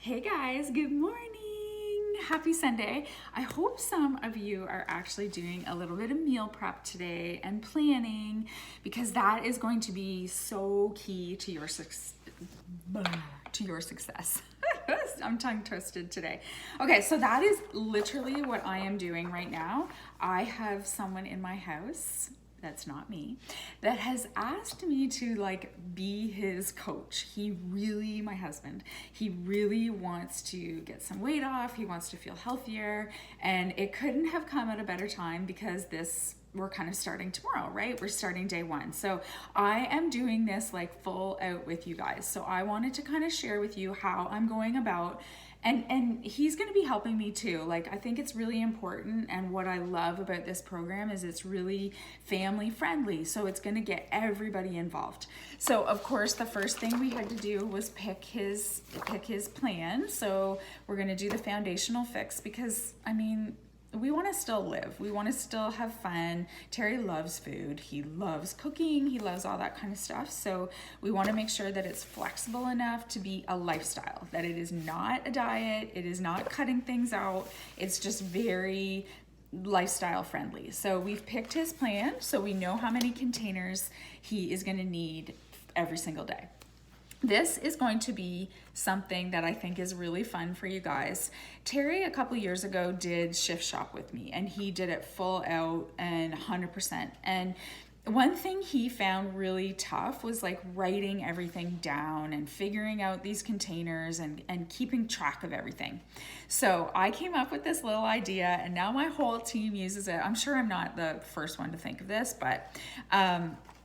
Hey guys, good morning. Happy Sunday. I hope some of you are actually doing a little bit of meal prep today and planning because that is going to be so key to your success. I'm tongue twisted today. Okay, so that is literally what I am doing right now. I have someone in my house, that's not me, that has asked me to be his coach. My husband, he really wants to get some weight off. He wants to feel healthier, and it couldn't have come at a better time because we're kind of starting tomorrow, right? We're starting day one. So I am doing this full out with you guys. So I wanted to kind of share with you how I'm going about, and he's going to be helping me too. I think it's really important, and what I love about this program is it's really family friendly, so it's going to get everybody involved. So of course the first thing we had to do was pick his plan. So we're going to do the foundational fix because we want to still live. We want to still have fun. Terry loves food. He loves cooking. He loves all that kind of stuff. So we want to make sure that it's flexible enough to be a lifestyle, that it is not a diet. It is not cutting things out. It's just very lifestyle friendly. So we've picked his plan. So we know how many containers he is going to need every single day. This is going to be something that I think is really fun for you guys. Terry, a couple years ago, did Shift Shop with me, and he did it full out and 100%. And one thing he found really tough was writing everything down and figuring out these containers and keeping track of everything. So I came up with this little idea, and now my whole team uses it. I'm sure I'm not the first one to think of this, but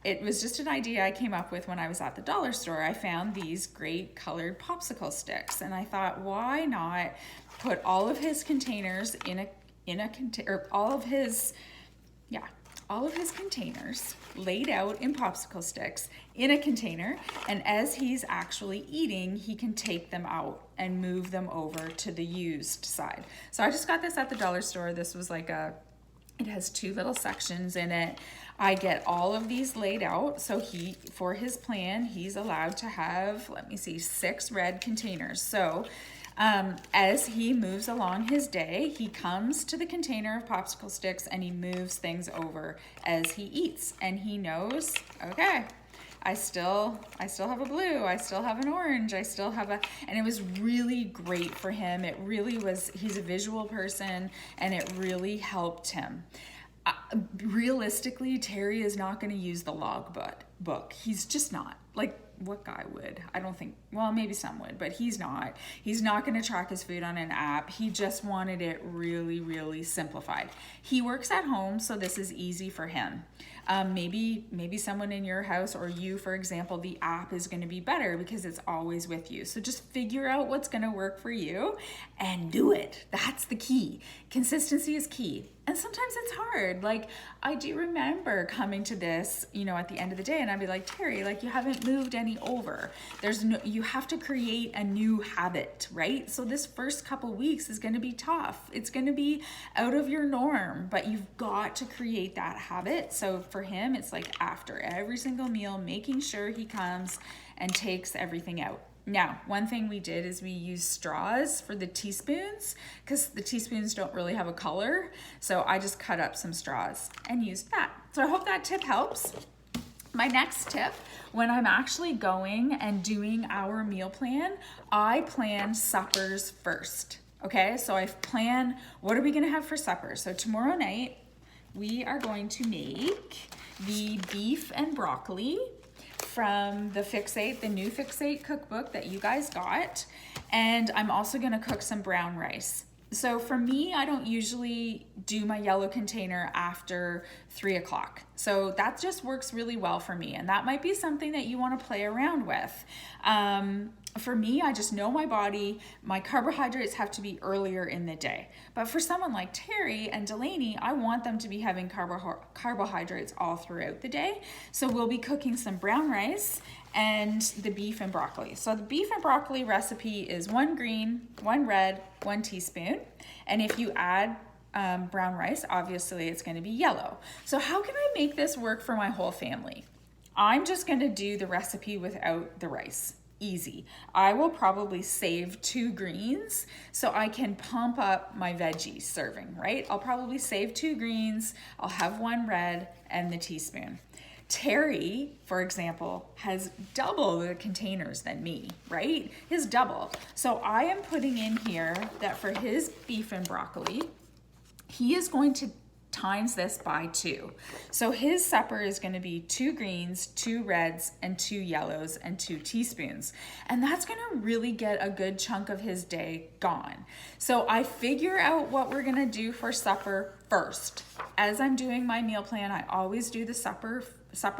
it was just an idea I came up with when I was at the dollar store. I found these great colored popsicle sticks, and I thought, why not put all of his containers in a container, all of his containers laid out in popsicle sticks in a container, and as he's actually eating, he can take them out and move them over to the used side. So I just got this at the dollar store. This was it has two little sections in it. I get all of these laid out. So for his plan, he's allowed to have, 6 red containers. So as he moves along his day, he comes to the container of popsicle sticks and he moves things over as he eats. And he knows, okay, I still have a blue, I still have an orange, and it was really great for him. It really was, he's a visual person, and it really helped him. Realistically, Terry is not going to use the log book. He's just not. What guy would? I don't think, well, maybe some would, but he's not. He's not going to track his food on an app. He just wanted it really, really simplified. He works at home, so this is easy for him. Maybe someone in your house, or you, for example, the app is going to be better because it's always with you. So just figure out what's going to work for you and do it. That's the key. Consistency is key. And sometimes it's hard. I do remember coming to this, at the end of the day, and I'd be like, Terry, you haven't moved any over. You have to create a new habit, right? So this first couple weeks is going to be tough. It's going to be out of your norm, but you've got to create that habit. So for him, it's after every single meal, making sure he comes and takes everything out. Now, one thing we did is we used straws for the teaspoons because the teaspoons don't really have a color. So I just cut up some straws and used that. So I hope that tip helps. My next tip, when I'm actually going and doing our meal plan, I plan suppers first. Okay, so I plan, what are we gonna have for supper? So tomorrow night, we are going to make the beef and broccoli from the Fix8, the new Fix8 cookbook that you guys got. And I'm also gonna cook some brown rice. So for me, I don't usually do my yellow container after 3 o'clock. So that just works really well for me. And that might be something that you wanna play around with. For me, I just know my body, my carbohydrates have to be earlier in the day. But for someone like Terry and Delaney, I want them to be having carbohydrates all throughout the day. So we'll be cooking some brown rice and the beef and broccoli. So the beef and broccoli recipe is 1 green, 1 red, 1 teaspoon. And if you add brown rice, obviously it's gonna be yellow. So how can I make this work for my whole family? I'm just gonna do the recipe without the rice. easy. I will probably save 2 greens so I can pump up my veggie serving, right? I'll probably save 2 greens, I'll have 1 red and the teaspoon. Terry, for example, has double the containers than me, right? His double. So I am putting in here that for his beef and broccoli, he is going to times this by 2. So his supper is going to be 2 greens, 2 reds, and 2 yellows, and 2 teaspoons. And that's going to really get a good chunk of his day gone. So I figure out what we're going to do for supper first. As I'm doing my meal plan, I always do the supper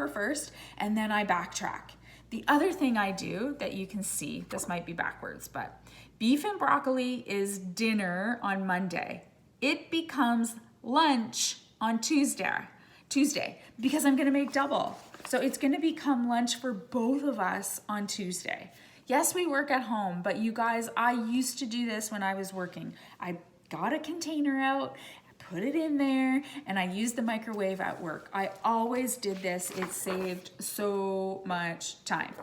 first, and then I backtrack. The other thing I do that you can see, this might be backwards, but beef and broccoli is dinner on Monday. It becomes lunch on Tuesday because I'm gonna make double. So it's gonna become lunch for both of us on Tuesday. Yes, we work at home, but you guys, I used to do this when I was working. I got a container out, put it in there, and I used the microwave at work. I always did this. It saved so much time.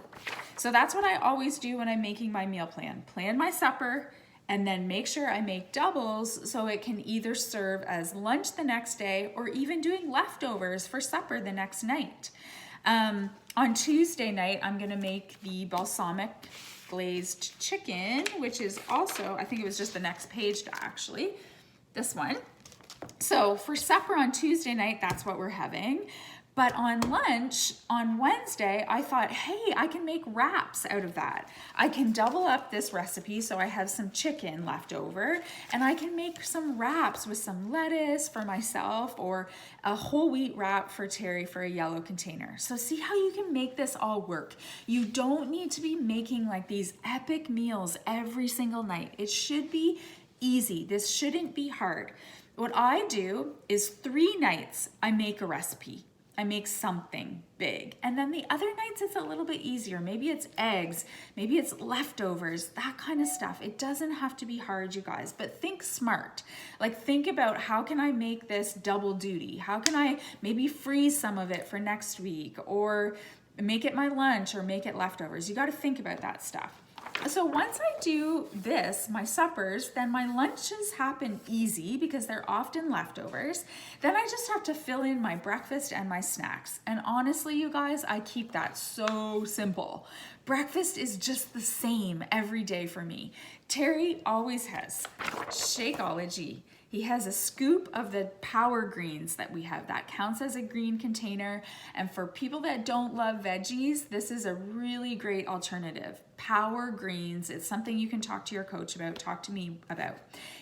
So that's what I always do when I'm making my meal plan. Plan my supper, and then make sure I make doubles so it can either serve as lunch the next day or even doing leftovers for supper the next night. On Tuesday night, I'm gonna make the balsamic glazed chicken, which is also, I think it was just the next page actually, this one. So for supper on Tuesday night, that's what we're having. But on lunch, on Wednesday, I thought, hey, I can make wraps out of that. I can double up this recipe so I have some chicken left over, and I can make some wraps with some lettuce for myself or a whole wheat wrap for Terry for a yellow container. So see how you can make this all work. You don't need to be making like these epic meals every single night. It should be easy. This shouldn't be hard. What I do is 3 nights I make a recipe. I make something big. And then the other nights it's a little bit easier. Maybe it's eggs, maybe it's leftovers, that kind of stuff. It doesn't have to be hard, you guys, but think smart. Like think about how can I make this double duty? How can I maybe freeze some of it for next week or make it my lunch or make it leftovers? You got to think about that stuff. So once I do this, my suppers, then my lunches happen easy because they're often leftovers. Then I just have to fill in my breakfast and my snacks. And honestly, you guys, I keep that so simple. Breakfast is just the same every day for me. Terry always has Shakeology. He has a scoop of the power greens that we have. That counts as a green container. And for people that don't love veggies, this is a really great alternative. Power greens, it's something you can talk to your coach about, talk to me about.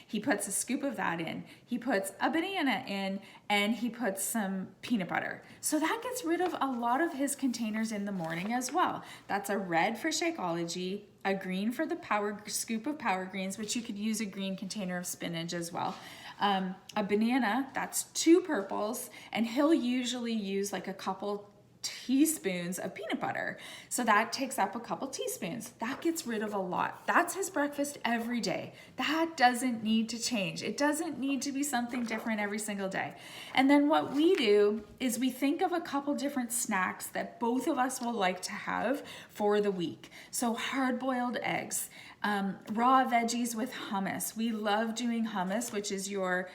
He puts a scoop of that in. He puts a banana in, and he puts some peanut butter. So that gets rid of a lot of his containers in the morning as well. That's a red for Shakeology, a green for the scoop of power greens, which you could use a green container of spinach as well. A banana, that's 2 purples, and he'll usually use like a couple teaspoons of peanut butter. So that takes up a couple teaspoons. That gets rid of a lot. That's his breakfast every day. That doesn't need to change. It doesn't need to be something different every single day. And then what we do is we think of a couple different snacks that both of us will like to have for the week. So hard-boiled eggs, raw veggies with hummus. We love doing hummus, which is your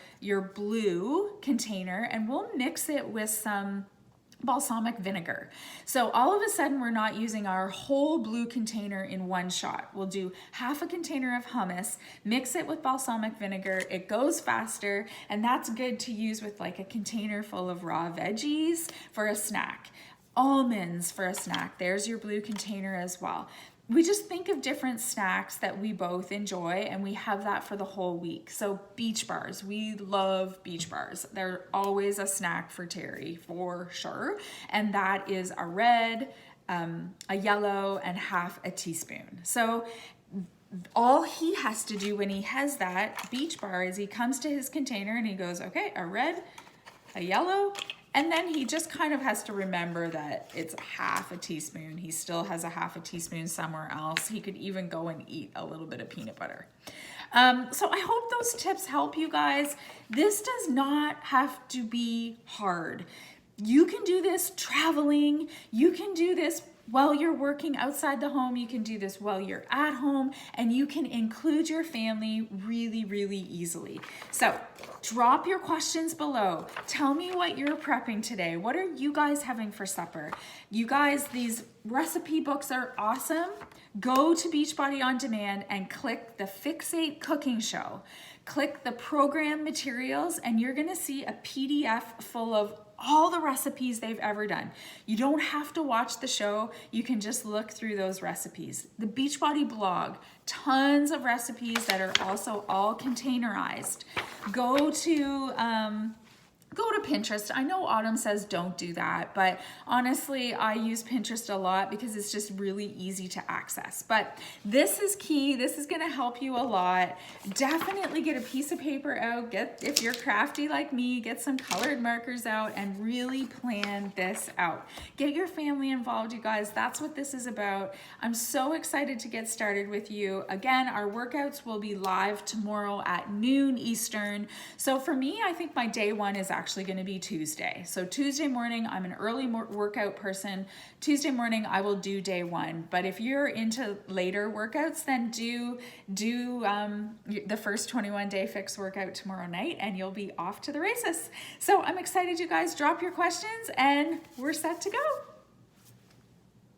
blue container, and we'll mix it with some balsamic vinegar. So all of a sudden we're not using our whole blue container in one shot. We'll do half a container of hummus, mix it with balsamic vinegar. It goes faster, and that's good to use with like a container full of raw veggies for a snack. Almonds for a snack. There's your blue container as well. We just think of different snacks that we both enjoy, and we have that for the whole week. So beach bars, we love beach bars. They're always a snack for Terry for sure. And that is a red, a yellow, and half a teaspoon. So all he has to do when he has that beach bar is he comes to his container and he goes, okay, a red, a yellow, and then he just kind of has to remember that it's half a teaspoon. He still has a half a teaspoon somewhere else. He could even go and eat a little bit of peanut butter. So I hope those tips help you guys. This does not have to be hard. You can do this traveling. You can do this while you're working outside the home. You can do this while you're at home, and you can include your family really, really easily. So drop your questions below. Tell me what you're prepping today. What are you guys having for supper? You guys, these recipe books are awesome. Go to Beachbody On Demand and click the Fixate Cooking Show. Click the program materials, and you're gonna see a PDF full of all the recipes they've ever done. You don't have to watch the show. You can just look through those recipes. The Beachbody blog, tons of recipes that are also all containerized. Go to Pinterest. I know Autumn says don't do that, but honestly, I use Pinterest a lot because it's just really easy to access. But this is key. This is gonna help you a lot. Definitely get a piece of paper out. If you're crafty like me, get some colored markers out and really plan this out. Get your family involved, you guys. That's what this is about. I'm so excited to get started with you. Again, our workouts will be live tomorrow at noon Eastern. So for me, I think my day one is actually going to be Tuesday. So Tuesday morning, I'm an early workout person. Tuesday morning, I will do day one. But if you're into later workouts, then do the first 21-day fix workout tomorrow night, and you'll be off to the races. So I'm excited, you guys. Drop your questions, and we're set to go.